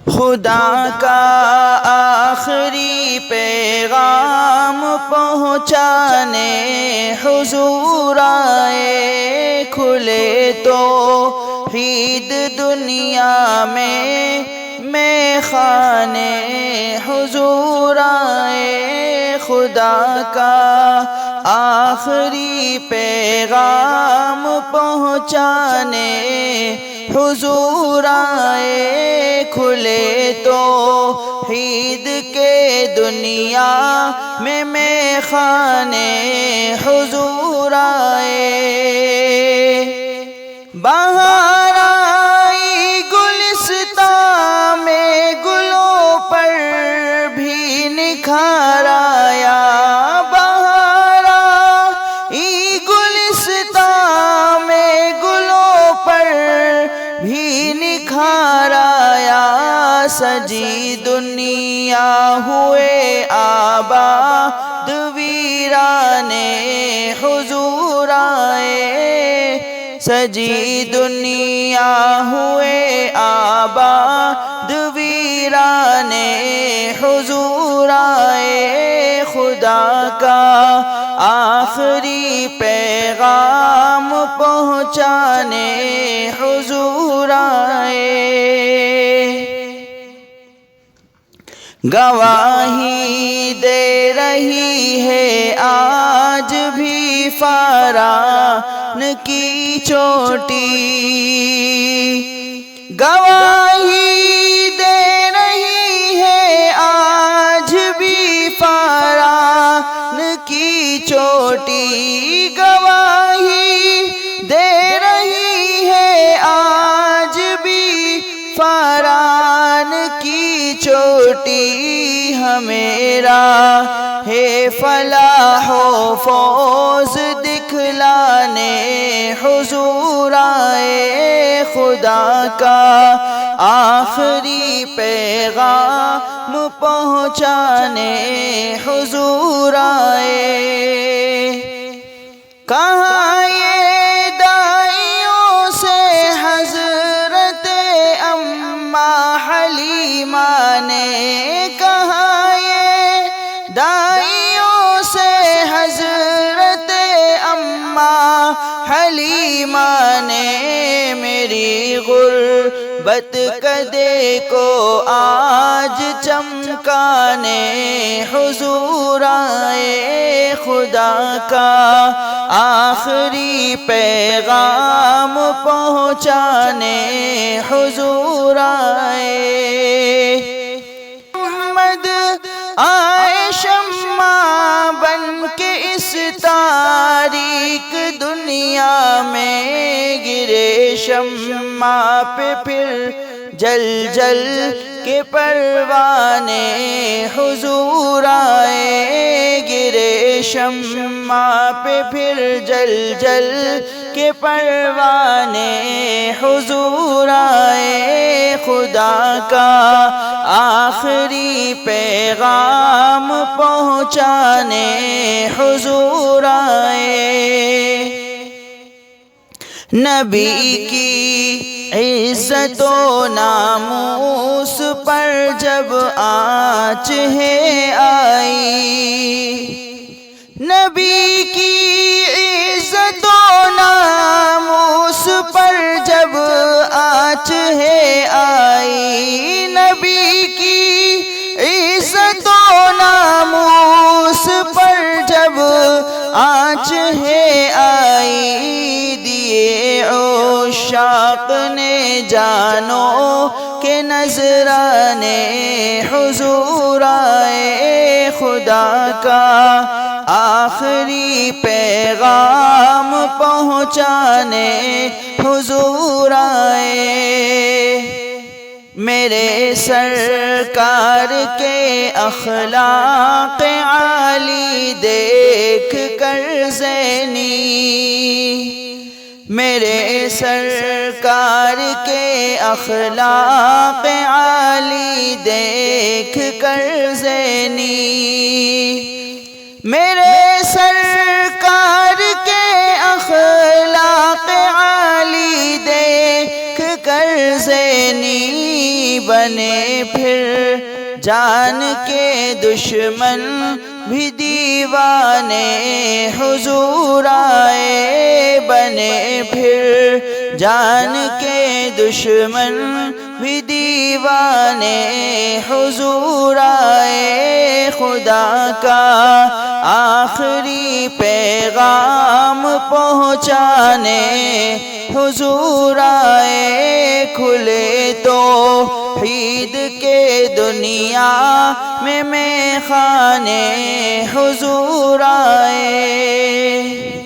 خدا کا آخری پیغام پہنچانے حضور آئے، کھلے توحید دنیا میں خانے حضور آئے، خدا کا آخری پیغام پہنچانے حضور آئے، کھلے توحید کے دنیا میں خانے حضور آئے۔ بہار آئی گلستان میں، گلوں پر بھی نکھار آیا، بہار آئی گلستان میں، گلوں پر بھی نکھار آیا، سجی دنیا ہوئے آباد ویرانے حضور آئے، سجی دنیا ہوئے آباد ویرانے حضور آئے، خدا کا آخری پیغام پہنچانے حضور آئے۔ گواہی دے رہی ہے آج بھی فاران کی چوٹی، گواہی دے رہی ہے آج بھی فاران کی چوٹی، گواہی دے رہی ہے آج بھی فاران کی چوٹی، ہمیرا ہے فلاح و فوز دکھلانے حضور آئے، خدا کا آخری پیغام پہنچانے حضور آئے۔ کہاں یہ دائیوں سے حضرت اماں حلیمہ نے، کہاں یہ دائیوں سے حضرت اماں حلیمہ نے، میری غربت کدے کو آج چمکانے حضور آئے، خدا کا آخری پیغام پہنچانے حضور آئے۔ محمد آئے شمع بن کے اس تاریک دنیا میں، گرے شمع پہ پھر جل جل کے پروانے حضور آئے، گرے شمع پہ پھر جل جل کے پروانے حضور آئے، خدا کا آخری پیغام پہنچانے حضور آئے۔ نبی کی عزت و ناموس پر جب آنچ ہے آئی، نبی کی عزت و ناموس پر جب آنچ ہے آئی، نبی کی عزت و ناموس پر جب آنچ ہے آئی، دیے عشاق نے جانو کہ نذرانے حضور آئے، خدا کا آخری پیغام پہنچانے حضور آئے۔ میرے سرکار کے اخلاق عالی دیکھ کر زینی، میرے سرکار کے اخلاق عالی دیکھ کر زینی، میرے سرکار کے اخلاق عالی دیکھ کر زینی، بنے پھر جان کے دشمن بھی دیوانے حضور آئے، بنے پھر جان کے دشمن بھی دیوانے حضور آئے، خدا کا آخری پیغام پہنچانے حضور آئے، کھلے توحید کے دنیا میں خانے حضور آئے۔